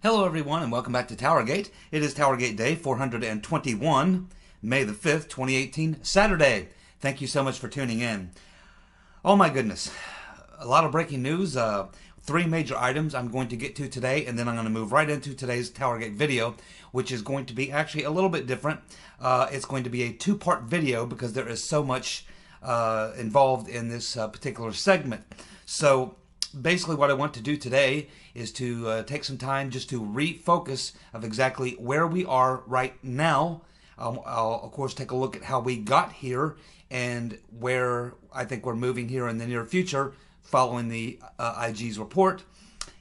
Hello everyone and welcome back to TowerGate. It is TowerGate Day 421, May the 5th, 2018, Saturday. Thank you so much for tuning in. Oh my goodness, a lot of breaking news. Three major items I'm going to get to today, and then I'm going to move right into today's TowerGate video, which is going to be actually a little bit different. It's going to be a two-part video because there is so much involved in this particular segment. So basically what I want to do today is to take some time just to refocus of exactly where we are right now. I'll of course take a look at how we got here and where I think we're moving here in the near future following the IG's report.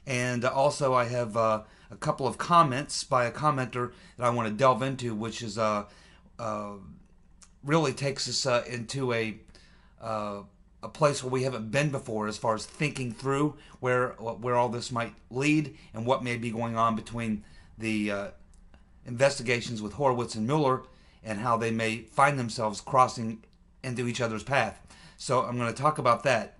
And also I have a couple of comments by a commenter that I want to delve into, which is really takes us into a place where we haven't been before as far as thinking through where all this might lead and what may be going on between the investigations with Horowitz and Mueller and how they may find themselves crossing into each other's path. So I'm going to talk about that.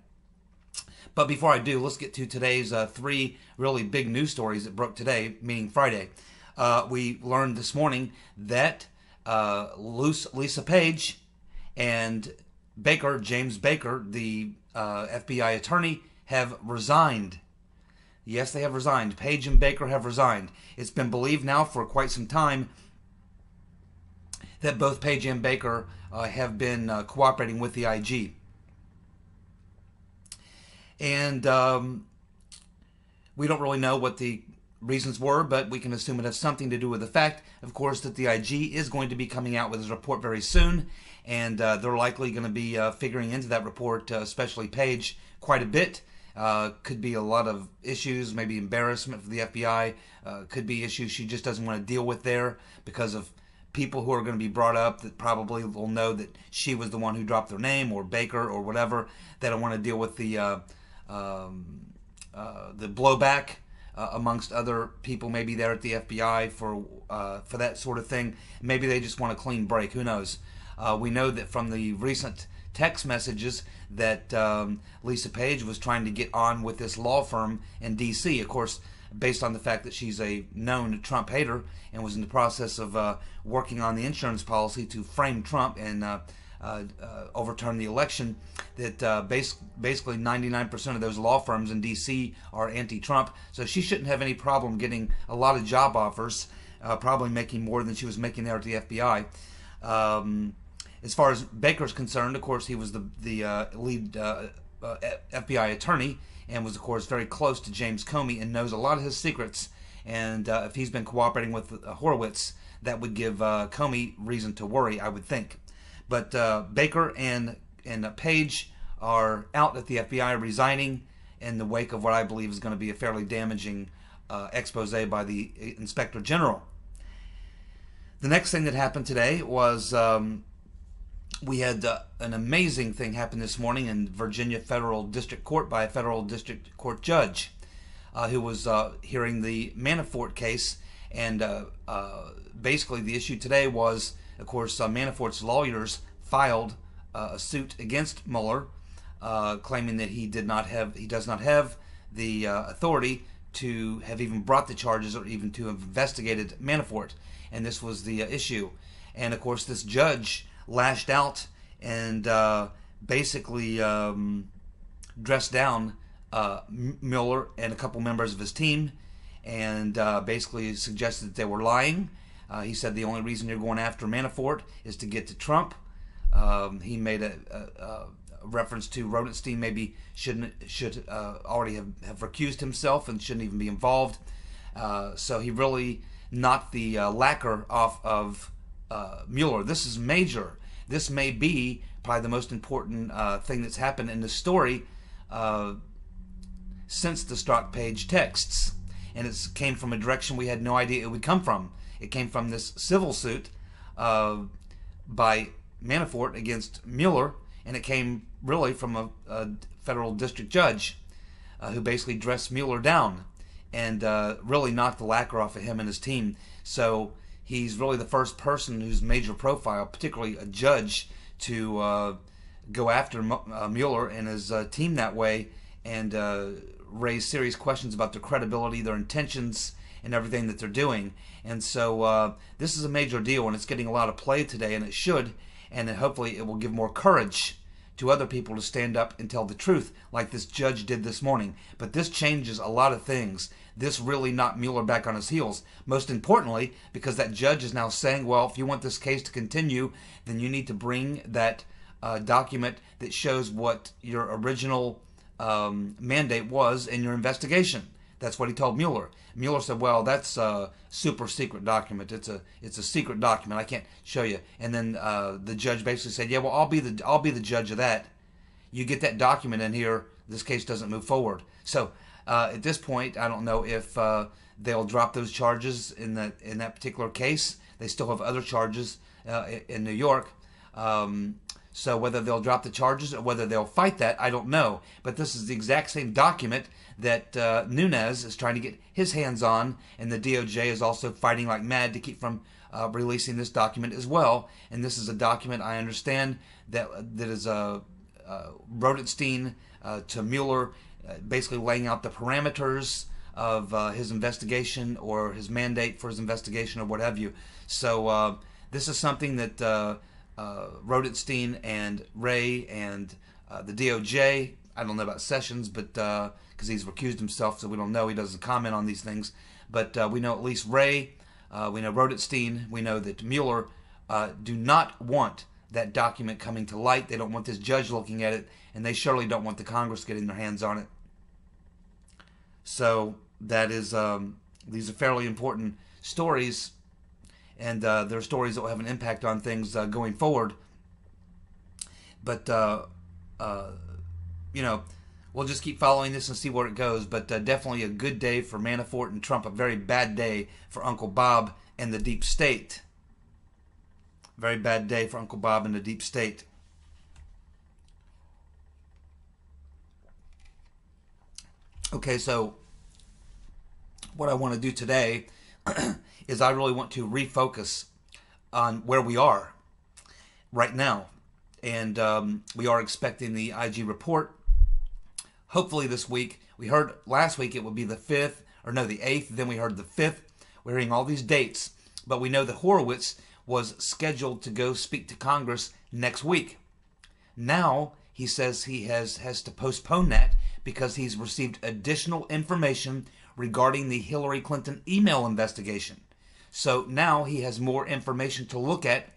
But before I do, let's get to today's three really big news stories that broke today, meaning Friday. We learned this morning that Lisa Page and James Baker, the FBI attorney, have resigned. Yes, they have resigned. Page and Baker have resigned. It's been believed now for quite some time that both Page and Baker have been cooperating with the IG. And we don't really know what the reasons were, but we can assume it has something to do with the fact, of course, that the IG is going to be coming out with his report very soon, and they're likely going to be figuring into that report, especially Page, quite a bit. Could be a lot of issues, maybe embarrassment for the FBI, could be issues she just doesn't want to deal with there because of people who are going to be brought up that probably will know that she was the one who dropped their name, or Baker, or whatever. They don't want to deal with the blowback amongst other people maybe there at the FBI for that sort of thing. Maybe they just want a clean break. Who knows? We know that from the recent text messages that Lisa Page was trying to get on with this law firm in D.C., of course, based on the fact that she's a known Trump hater and was in the process of working on the insurance policy to frame Trump and overturn the election, that basically 99% of those law firms in D.C. are anti-Trump, so she shouldn't have any problem getting a lot of job offers, probably making more than she was making there at the FBI. As far as Baker's concerned, of course, he was the lead FBI attorney and was, of course, very close to James Comey and knows a lot of his secrets, and if he's been cooperating with Horowitz, that would give Comey reason to worry, I would think. But Baker and Page are out at the FBI, resigning in the wake of what I believe is going to be a fairly damaging expose by the Inspector General. The next thing that happened today was we had an amazing thing happen this morning in Virginia Federal District Court by a Federal District Court judge who was hearing the Manafort case. And basically the issue today was, of course, Manafort's lawyers filed a suit against Mueller, claiming that he does not have the authority to have even brought the charges or even to have investigated Manafort. And this was the issue. And of course, this judge lashed out and basically dressed down Mueller and a couple members of his team, and basically suggested that they were lying. He said the only reason you're going after Manafort is to get to Trump. He made a reference to Rodenstein maybe should already have recused himself and shouldn't even be involved. So he really knocked the lacquer off of Mueller. This is major. This may be probably the most important thing that's happened in the story since the Strzok Page texts. And it came from a direction we had no idea it would come from. It came from this civil suit by Manafort against Mueller, and it came really from a federal district judge who basically dressed Mueller down and really knocked the lacquer off of him and his team. So he's really the first person who's major profile, particularly a judge, to go after Mueller and his team that way and raise serious questions about their credibility, their intentions, and everything that they're doing. And so this is a major deal, and it's getting a lot of play today, and it should, and then hopefully it will give more courage to other people to stand up and tell the truth like this judge did this morning. But this changes a lot of things. This really knocked Mueller back on his heels. Most importantly, because that judge is now saying, well, if you want this case to continue, then you need to bring that document that shows what your original mandate was in your investigation. That's what he told Mueller. Mueller said, well, that's a super secret document. It's a secret document. I can't show you. And then the judge basically said, yeah, well, I'll be the judge of that. You get that document in here, this case doesn't move forward. So at this point, I don't know if they'll drop those charges in that particular case. They still have other charges in New York. So whether they'll drop the charges or whether they'll fight that, I don't know. But this is the exact same document that Nunes is trying to get his hands on, and the DOJ is also fighting like mad to keep from releasing this document as well. And this is a document, I understand, that is Rodenstein to Mueller, basically laying out the parameters of his investigation or his mandate for his investigation or what have you. So this is something that Rodenstein and Wray and the DOJ, I don't know about Sessions, but because he's recused himself, so we don't know. He doesn't comment on these things. But we know at least Wray, we know Rodenstein, we know that Mueller do not want that document coming to light. They don't want this judge looking at it, and they surely don't want the Congress getting their hands on it. So that is, these are fairly important stories, and they're stories that will have an impact on things going forward. But you know, we'll just keep following this and see where it goes. But definitely a good day for Manafort and Trump. A very bad day for Uncle Bob and the deep state. Very bad day for Uncle Bob and the deep state. Okay, so what I want to do today is I really want to refocus on where we are right now. And we are expecting the IG report hopefully this week. We heard last week it would be the 5th, or no, the 8th. Then we heard the 5th. We're hearing all these dates. But we know that Horowitz was scheduled to go speak to Congress next week. Now he says he has to postpone that because he's received additional information regarding the Hillary Clinton email investigation. So now he has more information to look at.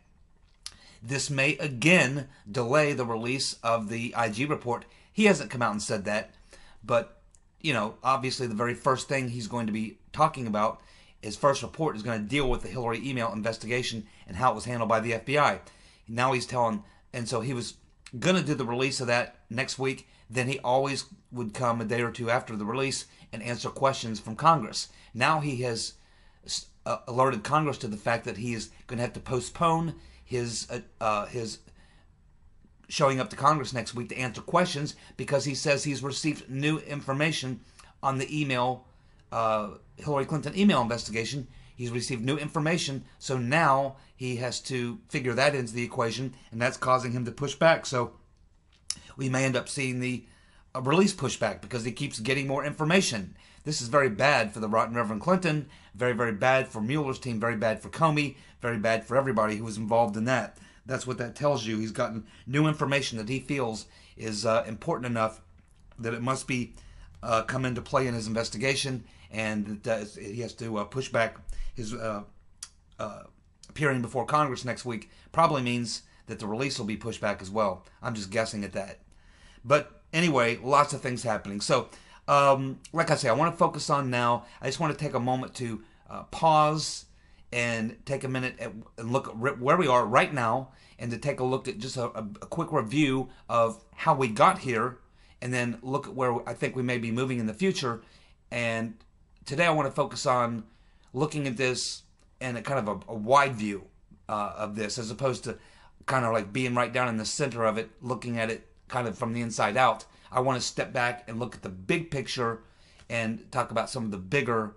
This may again delay the release of the IG report. He hasn't come out and said that, but you know, obviously the very first thing he's going to be talking about, his first report, is going to deal with the Hillary email investigation and how it was handled by the FBI. Now he's telling, and so he was going to do the release of that next week. Then he always would come a day or two after the release and answer questions from Congress. Now he has alerted Congress to the fact that he is going to have to postpone his showing up to Congress next week to answer questions because he says he's received new information on the email, Hillary Clinton email investigation. He's received new information, so now he has to figure that into the equation, and that's causing him to push back. So we may end up seeing the release pushback because he keeps getting more information. This is very bad for the rotten Reverend Clinton, very, very bad for Mueller's team, very bad for Comey, very bad for everybody who was involved in that. That's what that tells you. He's gotten new information that he feels is important enough that it must be come into play in his investigation, and that he has to push back his appearing before Congress next week. Probably means that the release will be pushed back as well. I'm just guessing at that. But anyway, lots of things happening. So, like I say, I want to focus on now. I just want to take a moment to pause and take a minute and look at where we are right now, and to take a look at just a quick review of how we got here, and then look at where I think we may be moving in the future. And today I want to focus on looking at this in a kind of a wide view of this, as opposed to kind of like being right down in the center of it, looking at it kind of from the inside out. I want to step back and look at the big picture and talk about some of the bigger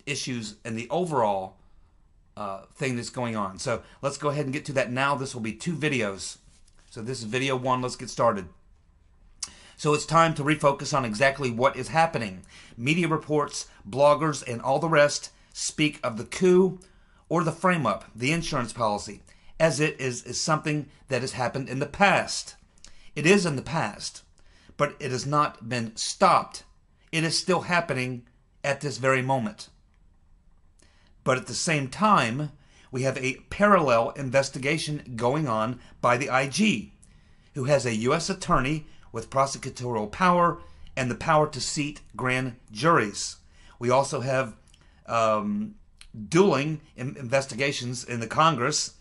issues and the overall thing that's going on. So let's go ahead and get to that now. This will be 2 videos. So this is video 1. Let's get started. So it's time to refocus on exactly what is happening. Media reports, bloggers, and all the rest speak of the coup or the frame-up, the insurance policy, as it is something that has happened in the past. It is in the past, but it has not been stopped. It is still happening at this very moment. But at the same time, we have a parallel investigation going on by the IG, who has a U.S. attorney with prosecutorial power and the power to seat grand juries. We also have dueling investigations in the Congress,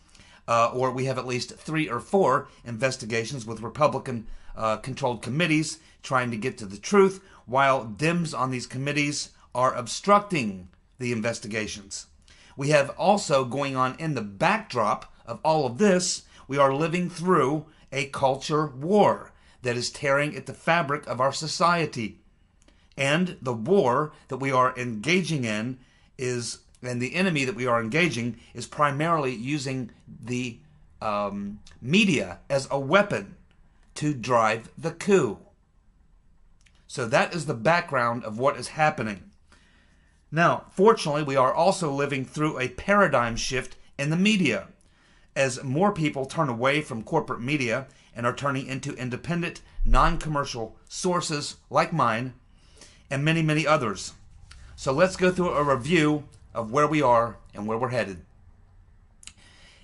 or we have at least 3 or 4 investigations with Republican-controlled committees trying to get to the truth, while Dems on these committees are obstructing the investigations. We have also going on in the backdrop of all of this, we are living through a culture war that is tearing at the fabric of our society. And the war that we are engaging in is, and the enemy that we are engaging is primarily using the media as a weapon to drive the coup. So that is the background of what is happening. Now, fortunately, we are also living through a paradigm shift in the media, as more people turn away from corporate media and are turning into independent, non-commercial sources like mine and many, many others. So let's go through a review of where we are and where we're headed.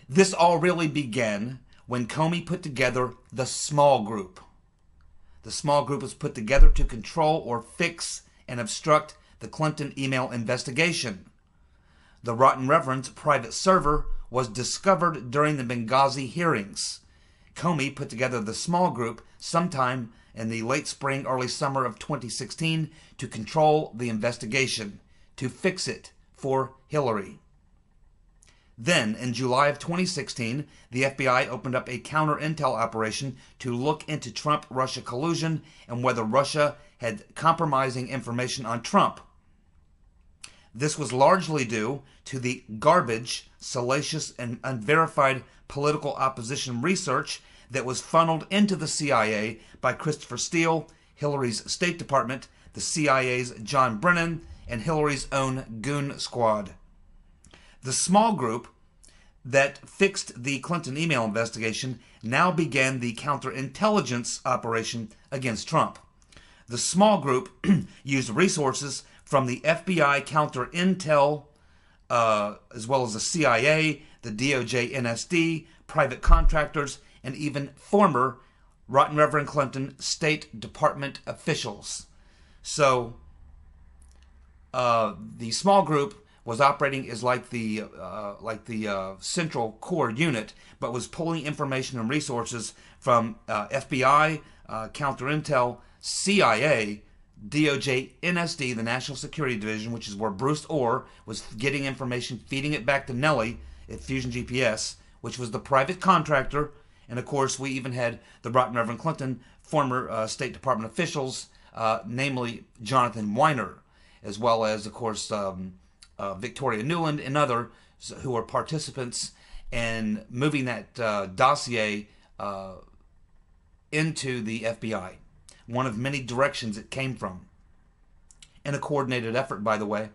This all really began when Comey put together the small group. The small group was put together to control or fix and obstruct the Clinton email investigation. The Rotten Reverend's private server was discovered during the Benghazi hearings. Comey put together the small group sometime in the late spring, early summer of 2016 to control the investigation, to fix it for Hillary. Then, in July of 2016, the FBI opened up a counter-intel operation to look into Trump-Russia collusion and whether Russia had compromising information on Trump. This was largely due to the garbage, salacious, and unverified political opposition research that was funneled into the CIA by Christopher Steele, Hillary's State Department, the CIA's John Brennan, and Hillary's own goon squad. The small group that fixed the Clinton email investigation now began the counterintelligence operation against Trump. The small group used resources from the FBI counterintel, as well as the CIA, the DOJ NSD, private contractors, and even former Rotten Reverend Clinton State Department officials. So, the small group was operating as like the central core unit, but was pulling information and resources from FBI, counterintel, CIA, DOJ, NSD, the National Security Division, which is where Bruce Orr was getting information, feeding it back to Nellie at Fusion GPS, which was the private contractor. And of course, we even had the Rotten Reverend Clinton former State Department officials, namely Jonathan Weiner, as well as, of course, Victoria Nuland and others who are participants in moving that dossier into the FBI. One of many directions it came from. In a coordinated effort, by the way,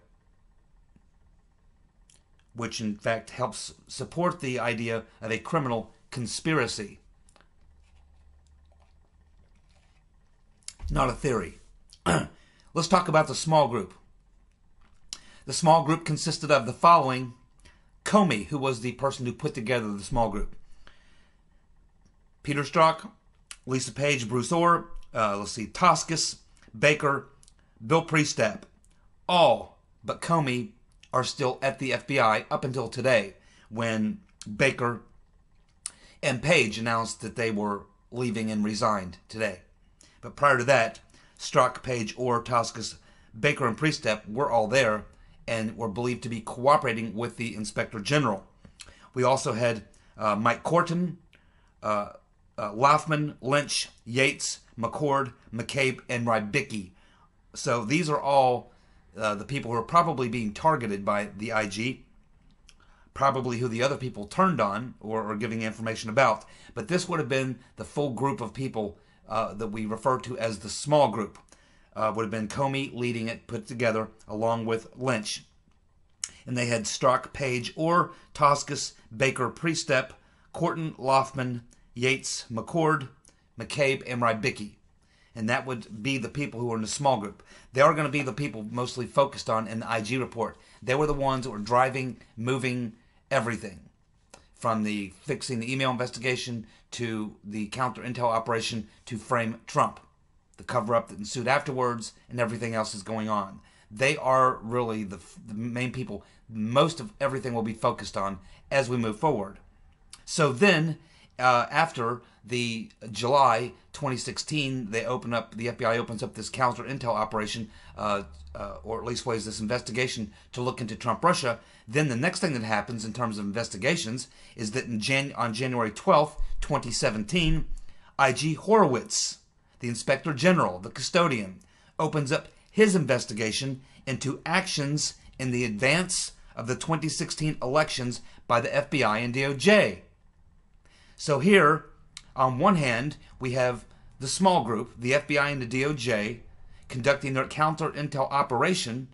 which in fact helps support the idea of a criminal conspiracy. Not a theory. Let's talk about the small group. The small group consisted of the following. Comey, who was the person who put together the small group. Peter Strzok, Lisa Page, Bruce Orr, Toscas, Baker, Bill Priestap. All but Comey are still at the FBI up until today, when Baker and Page announced that they were leaving and resigned today. But prior to that, Strzok, Page, Orr, Toscas, Baker, and Priestap were all there and were believed to be cooperating with the Inspector General. We also had Mike Corton, Laufman, Lynch, Yates, McCord, McCabe, and Rybicki. So these are all the people who are probably being targeted by the IG, probably who the other people turned on or are giving information about. But this would have been the full group of people that we refer to as the small group. Would have been Comey leading it, put together, along with Lynch. And they had Strzok, Page, Orr, Toscas, Baker, Priestep, Corton, Loftman, Yates, McCord, McCabe, and Rybicki. And that would be the people who were in the small group. They are going to be the people mostly focused on in the IG report. They were the ones that were driving, moving everything, from the fixing the email investigation to the counter-intel operation to frame Trump, the cover-up that ensued afterwards, and everything else is going on. They are really the main people. Most of everything will be focused on as we move forward. So then, after the July 2016, the FBI opens up this counter-intel operation, or at least ways this investigation to look into Trump-Russia. Then the next thing that happens in terms of investigations is that on January 12th, 2017, IG Horowitz, the Inspector General, the custodian, opens up his investigation into actions in the advance of the 2016 elections by the FBI and DOJ. So here, on one hand, we have the small group, the FBI and the DOJ, conducting their counter-intel operation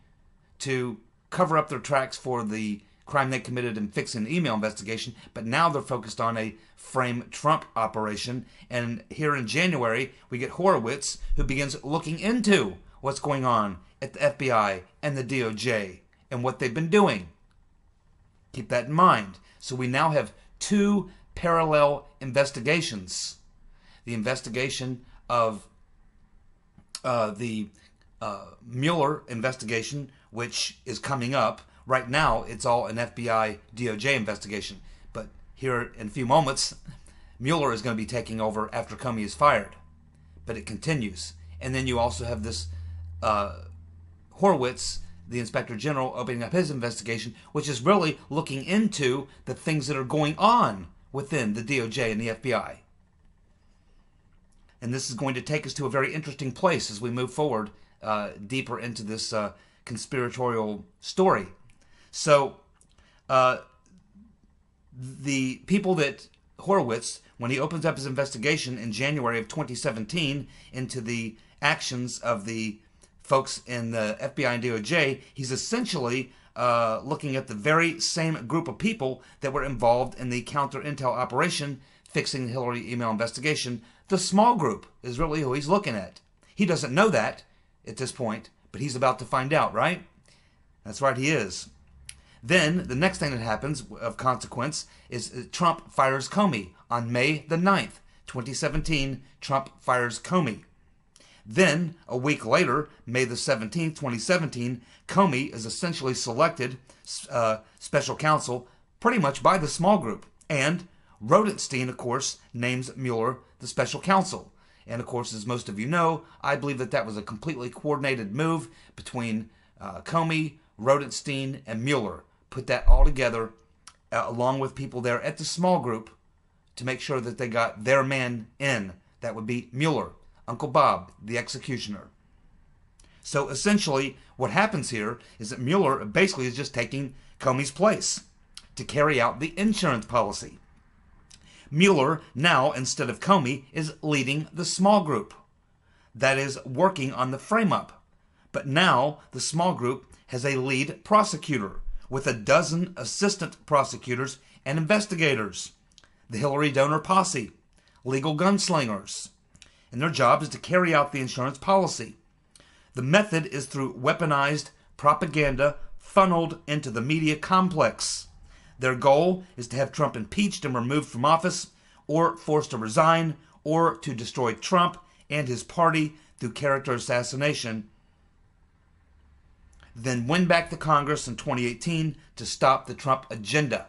to cover up their tracks for the crime they committed in fixing the email investigation, but now they're focused on a frame Trump operation. And here in January, we get Horowitz, who begins looking into what's going on at the FBI and the DOJ and what they've been doing. Keep that in mind. So we now have two parallel investigations. The investigation of the Mueller investigation, which is coming up. Right now, it's all an FBI DOJ investigation. But here in a few moments, Mueller is going to be taking over after Comey is fired. But it continues. And then you also have this Horowitz, the Inspector General, opening up his investigation, which is really looking into the things that are going on within the DOJ and the FBI. And this is going to take us to a very interesting place as we move forward deeper into this conspiratorial story. So, the people that Horowitz, when he opens up his investigation in January of 2017 into the actions of the folks in the FBI and DOJ, he's essentially looking at the very same group of people that were involved in the counter-intel operation fixing the Hillary email investigation. The small group is really who he's looking at. He doesn't know that at this point, but he's about to find out, right? That's right, he is. Then, the next thing that happens of consequence is Trump fires Comey. On May the 9th, 2017, Trump fires Comey. Then, a week later, May the 17th, 2017, Comey is essentially selected special counsel pretty much by the small group. And Rodenstein, of course, names Mueller the special counsel. And, of course, as most of you know, I believe that that was a completely coordinated move between Comey, Rodenstein, and Mueller. Put that all together, along with people there at the small group, to make sure that they got their man in. That would be Mueller, Uncle Bob, the executioner. So essentially, what happens here is that Mueller basically is just taking Comey's place to carry out the insurance policy. Mueller now, instead of Comey, is leading the small group. That is working on the frame-up. But now the small group has a lead prosecutor with a dozen assistant prosecutors and investigators, the Hillary donor posse, legal gunslingers. And their job is to carry out the insurance policy. The method is through weaponized propaganda funneled into the media complex. Their goal is to have Trump impeached and removed from office, or forced to resign, or to destroy Trump and his party through character assassination, then win back the Congress in 2018 to stop the Trump agenda.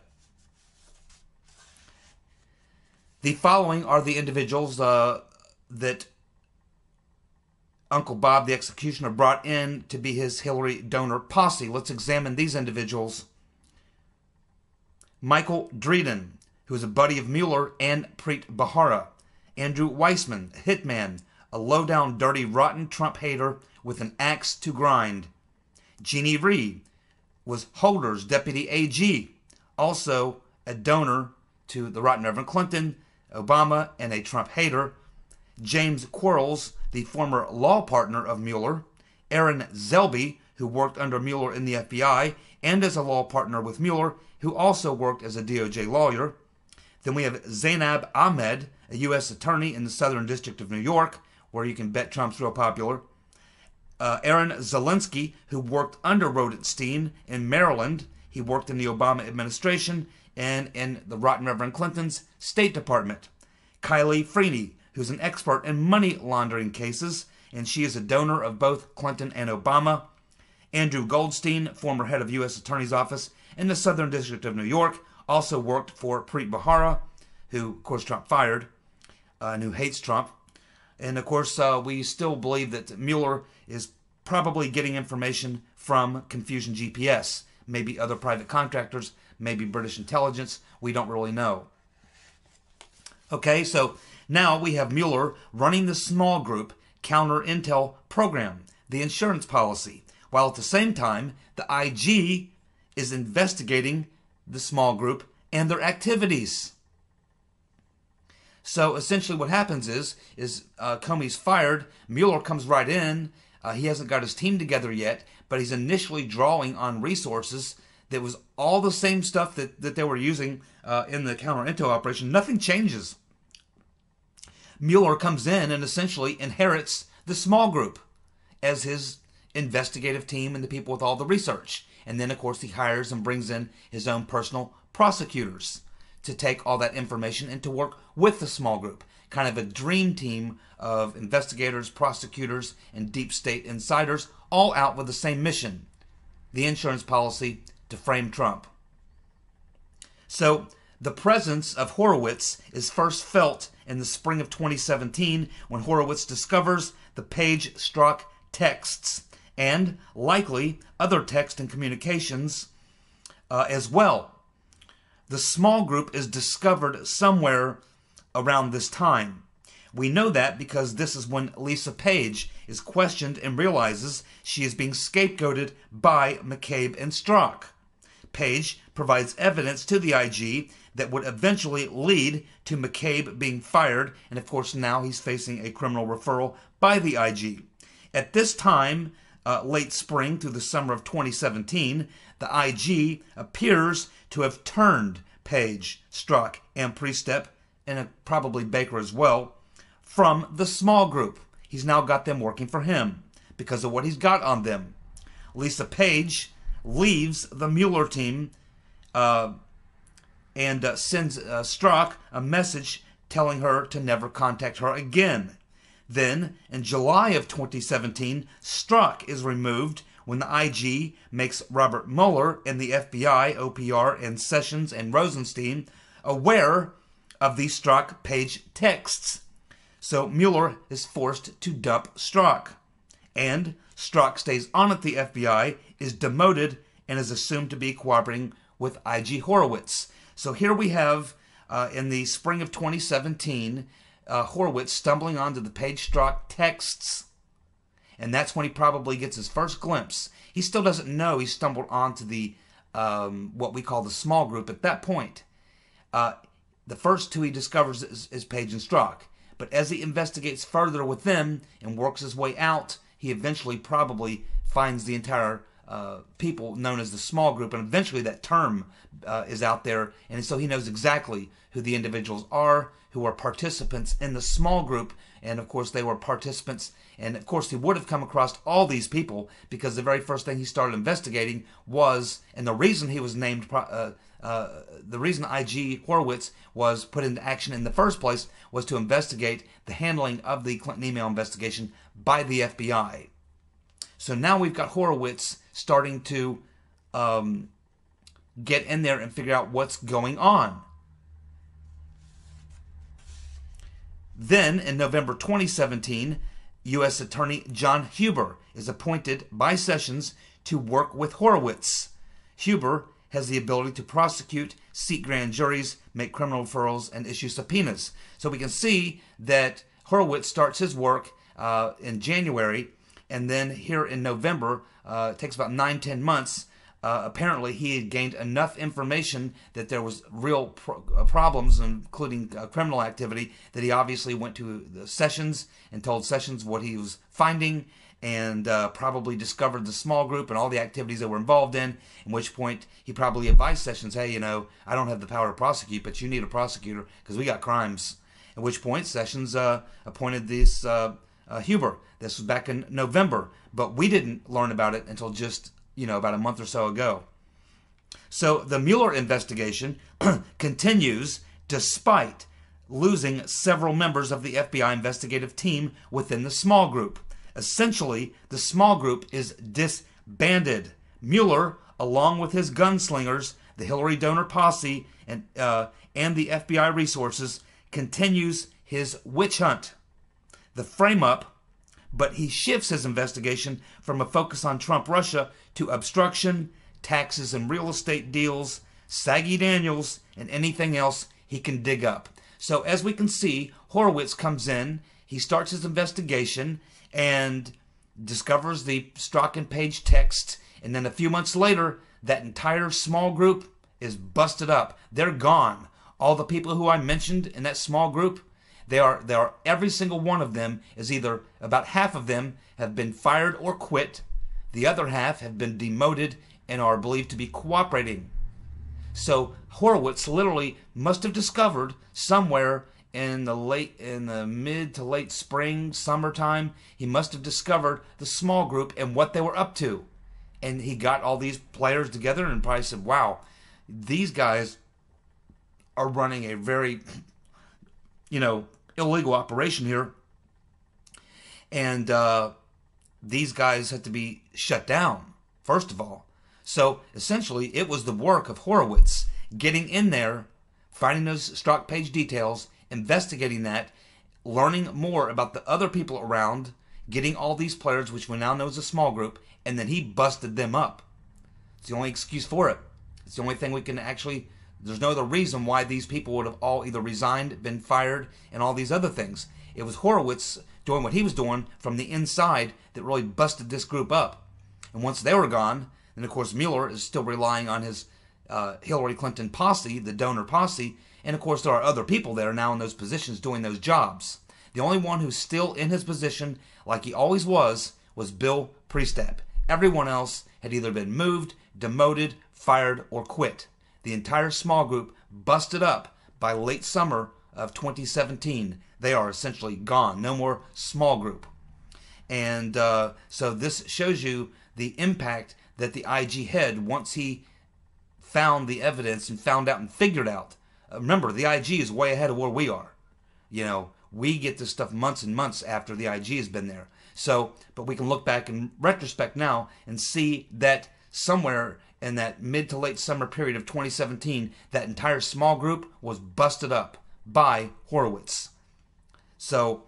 The following are the individuals that Uncle Bob, the executioner, brought in to be his Hillary donor posse. Let's examine these individuals. Michael Dreeden, who is a buddy of Mueller and Preet Bharara. Andrew Weissman, a hitman, a low-down, dirty, rotten Trump hater with an axe to grind. Jeannie Reed was Holder's deputy AG, also a donor to the rotten Reverend Clinton, Obama, and a Trump hater. James Quarles, the former law partner of Mueller, Aaron Zelby, who worked under Mueller in the FBI and as a law partner with Mueller, who also worked as a DOJ lawyer. Then we have Zainab Ahmed, a U.S. attorney in the Southern District of New York, where you can bet Trump's real popular. Aaron Zelensky, who worked under Rodenstein in Maryland. He worked in the Obama administration and in the Rotten Reverend Clinton's State Department. Kylie Freeney, who's an expert in money laundering cases, and she is a donor of both Clinton and Obama. Andrew Goldstein, former head of U.S. Attorney's Office in the Southern District of New York, also worked for Preet Bharara, who, of course, Trump fired, and who hates Trump. And, of course, we still believe that Mueller is probably getting information from Confusion GPS, maybe other private contractors, maybe British intelligence. We don't really know. Okay, so now we have Mueller running the small group counter-intel program, the insurance policy, while at the same time, the IG is investigating the small group and their activities. So essentially what happens is Comey's fired, Mueller comes right in, he hasn't got his team together yet, but he's initially drawing on resources that was all the same stuff that they were using in the counter-intel operation. Nothing changes. Mueller comes in and essentially inherits the small group as his investigative team and the people with all the research. And then, of course, he hires and brings in his own personal prosecutors to take all that information and to work with the small group. Kind of a dream team of investigators, prosecutors, and deep state insiders, all out with the same mission: the insurance policy to frame Trump. So the presence of Horowitz is first felt in the spring of 2017 when Horowitz discovers the Page Strzok texts and likely other text and communications as well. The small group is discovered somewhere around this time. We know that because this is when Lisa Page is questioned and realizes she is being scapegoated by McCabe and Strzok. Page provides evidence to the IG that would eventually lead to McCabe being fired, and of course now he's facing a criminal referral by the IG. At this time, late spring through the summer of 2017, the IG appears to have turned Page, Strzok, and Priestep, and probably Baker as well, from the small group. He's now got them working for him because of what he's got on them. Lisa Page leaves the Mueller team and sends Strzok a message telling her to never contact her again. Then, in July of 2017, Strzok is removed when the IG makes Robert Mueller and the FBI, OPR, and Sessions and Rosenstein aware of the Strzok-Page texts. So Mueller is forced to dump Strzok. And Strzok stays on at the FBI, is demoted, and is assumed to be cooperating with IG Horowitz. So here we have, in the spring of 2017, Horowitz stumbling onto the Page-Strzok texts. And that's when he probably gets his first glimpse. He still doesn't know he stumbled onto the what we call the small group at that point. The first two he discovers is Page and Strzok. But as he investigates further with them and works his way out, he eventually probably finds the entire people known as the small group, and eventually that term is out there, and so he knows exactly who the individuals are who are participants in the small group. And of course they were participants, and of course he would have come across all these people because the very first thing he started investigating was, and the reason he was named, the reason IG Horowitz was put into action in the first place was to investigate the handling of the Clinton email investigation by the FBI. So now we've got Horowitz starting to get in there and figure out what's going on. Then, in November 2017, U.S. Attorney John Huber is appointed by Sessions to work with Horowitz. Huber has the ability to prosecute, seat grand juries, make criminal referrals, and issue subpoenas. So we can see that Horowitz starts his work in January, and then here in November, it takes about 9-10 months, apparently he had gained enough information that there was real problems, including criminal activity, that he obviously went to the Sessions and told Sessions what he was finding, and probably discovered the small group and all the activities they were involved in, at which point he probably advised Sessions, hey, I don't have the power to prosecute, but you need a prosecutor because we got crimes. At which point Sessions appointed this Huber. This was back in November, but we didn't learn about it until just about a month or so ago. So the Mueller investigation continues despite losing several members of the FBI investigative team within the small group. Essentially, the small group is disbanded. Mueller, along with his gunslingers, the Hillary donor posse, and the FBI resources, continues his witch hunt. The frame-up, but he shifts his investigation from a focus on Trump-Russia to obstruction, taxes and real estate deals, Saggy Daniels, and anything else he can dig up. So as we can see, Horowitz comes in, he starts his investigation, and discovers the Strzok and Page text, and then a few months later, that entire small group is busted up. They're gone. All the people who I mentioned in that small group, they are every single one of them is either, about half of them have been fired or quit. The other half have been demoted and are believed to be cooperating. So Horowitz literally must have discovered somewhere in the mid to late spring, summertime, he must have discovered the small group and what they were up to. And he got all these players together and probably said, wow, these guys are running a very, illegal operation here. And these guys had to be shut down, first of all. So essentially, it was the work of Horowitz getting in there, finding those Strzok Page details, investigating that, learning more about the other people around, getting all these players, which we now know is a small group, and then he busted them up. It's the only excuse for it. It's the only thing we can actually... There's no other reason why these people would have all either resigned, been fired, and all these other things. It was Horowitz doing what he was doing from the inside that really busted this group up. And once they were gone, then of course Mueller is still relying on his Hillary Clinton posse, the donor posse, and of course there are other people there now in those positions doing those jobs. The only one who's still in his position, like he always was Bill Priestap. Everyone else had either been moved, demoted, fired, or quit. The entire small group busted up by late summer of 2017. They are essentially gone. No more small group. And so this shows you the impact that the IG had once he found the evidence and found out and figured out. Remember, the IG is way ahead of where we are. We get this stuff months and months after the IG has been there. So, but we can look back in retrospect now and see that somewhere in that mid to late summer period of 2017, that entire small group was busted up by Horowitz. So,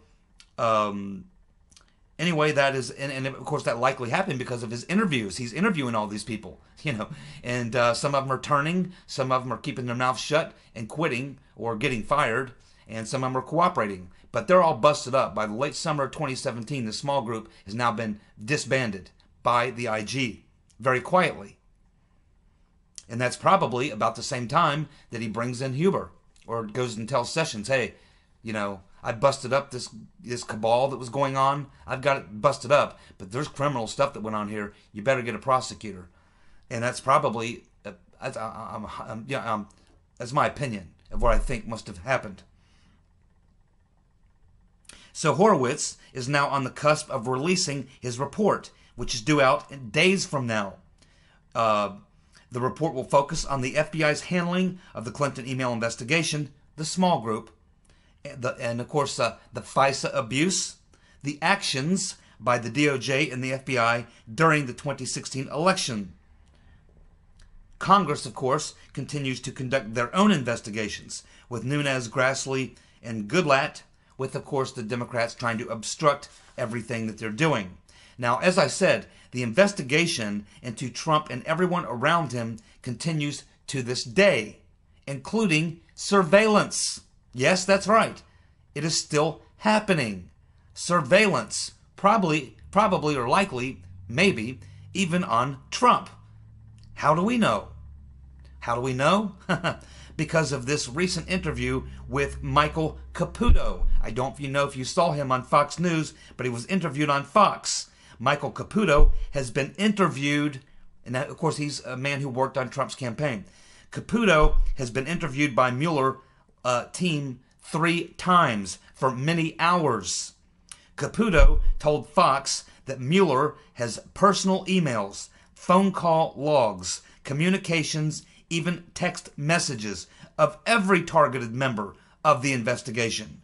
anyway, that is, and of course that likely happened because of his interviews. He's interviewing all these people, and some of them are turning, some of them are keeping their mouths shut and quitting or getting fired, and some of them are cooperating. But they're all busted up. By the late summer of 2017, the small group has now been disbanded by the IG, very quietly. And that's probably about the same time that he brings in Huber, or goes and tells Sessions, hey, I busted up this cabal that was going on. I've got it busted up, but there's criminal stuff that went on here. You better get a prosecutor. And that's probably, that's my opinion of what I think must have happened. So Horowitz is now on the cusp of releasing his report, which is due out in days from now. The report will focus on the FBI's handling of the Clinton email investigation, the small group, and of course the FISA abuse, the actions by the DOJ and the FBI during the 2016 election. Congress, of course, continues to conduct their own investigations, with Nunes, Grassley, and Goodlatte, with, of course, the Democrats trying to obstruct everything that they're doing. Now, as I said, the investigation into Trump and everyone around him continues to this day, including surveillance. Yes, that's right. It is still happening. Surveillance, probably or likely, maybe, even on Trump. How do we know? How do we know? Because of this recent interview with Michael Caputo. I don't know if you saw him on Fox News, but he was interviewed on Fox. Michael Caputo has been interviewed, and of course he's a man who worked on Trump's campaign. Caputo has been interviewed by Mueller team 3 times for many hours. Caputo told Fox that Mueller has personal emails, phone call logs, communications, even text messages of every targeted member of the investigation.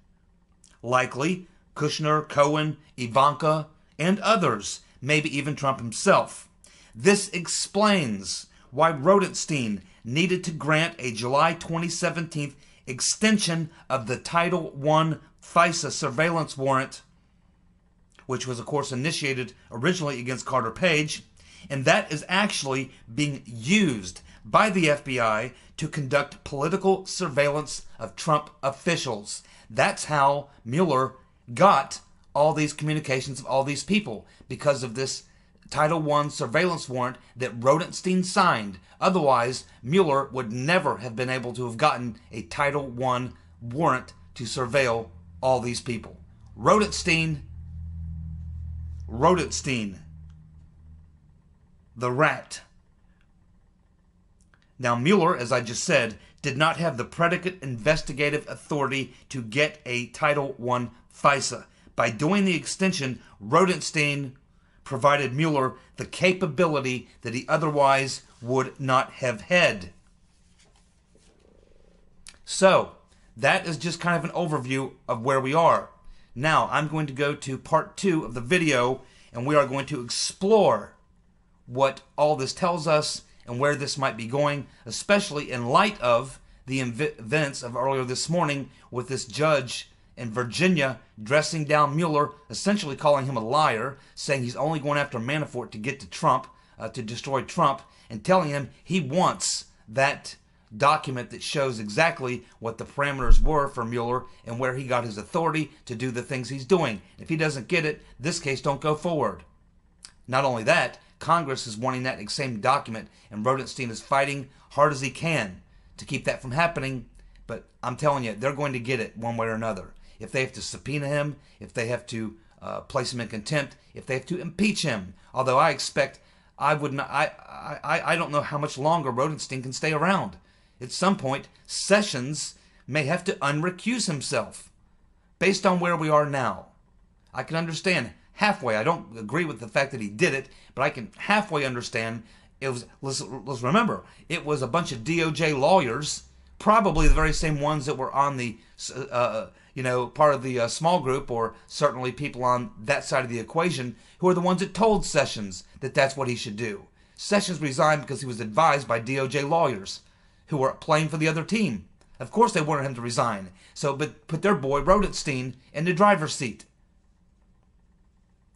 Likely Kushner, Cohen, Ivanka, and others, maybe even Trump himself. This explains why Rodenstein needed to grant a July 2017 extension of the Title I FISA surveillance warrant, which was, of course, initiated originally against Carter Page, and that is actually being used by the FBI to conduct political surveillance of Trump officials. That's how Mueller got all these communications of all these people, because of this Title I surveillance warrant that Rodenstein signed. Otherwise, Mueller would never have been able to have gotten a Title I warrant to surveil all these people. Rodenstein, the rat. Now, Mueller, as I just said, did not have the predicate investigative authority to get a Title I FISA. By doing the extension, Rodenstein provided Mueller the capability that he otherwise would not have had. So, that is just kind of an overview of where we are. Now, I'm going to go to part 2 of the video, and we are going to explore what all this tells us and where this might be going, especially in light of the events of earlier this morning with this judge in Virginia dressing down Mueller, essentially calling him a liar, saying he's only going after Manafort to get to Trump, to destroy Trump, and telling him he wants that document that shows exactly what the parameters were for Mueller and where he got his authority to do the things he's doing. If he doesn't get it, this case don't go forward. Not only that, Congress is wanting that same document, and Rodenstein is fighting hard as he can to keep that from happening, but I'm telling you, they're going to get it one way or another. If they have to subpoena him, if they have to place him in contempt, if they have to impeach him, although I expect I don't know how much longer Rodenstein can stay around. At some point, Sessions may have to unrecuse himself based on where we are now. I can understand halfway. I don't agree with the fact that he did it, but I can halfway understand. It was, let's remember, it was a bunch of DOJ lawyers, probably the very same ones that were on the, part of the small group, or certainly people on that side of the equation, who are the ones that told Sessions that that's what he should do. Sessions resigned because he was advised by DOJ lawyers who were playing for the other team. Of course they wanted him to resign. But put their boy Rodenstein in the driver's seat.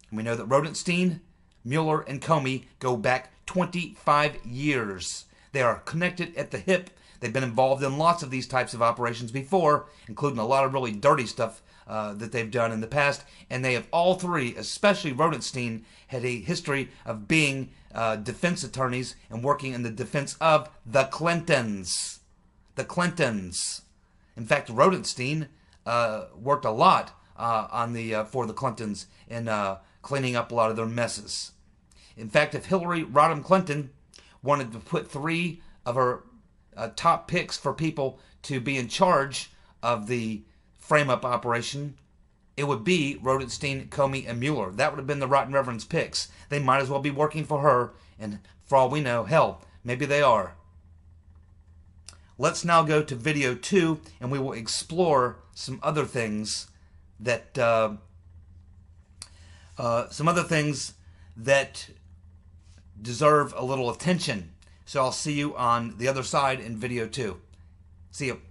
And we know that Rodenstein, Mueller, and Comey go back 25 years. They are connected at the hip. They've been involved in lots of these types of operations before, including a lot of really dirty stuff that they've done in the past. And they have all three, especially Rodenstein, had a history of being defense attorneys and working in the defense of the Clintons. The Clintons. In fact, Rodenstein worked a lot for the Clintons in cleaning up a lot of their messes. In fact, if Hillary Rodham Clinton wanted to put 3 of her top picks for people to be in charge of the frame-up operation, it would be Rodenstein, Comey, and Mueller. That would have been the Rotten Reverend's picks. They might as well be working for her, and for all we know, hell, maybe they are. Let's now go to video 2, and we will explore some other things that deserve a little attention. So I'll see you on the other side in video 2. See you.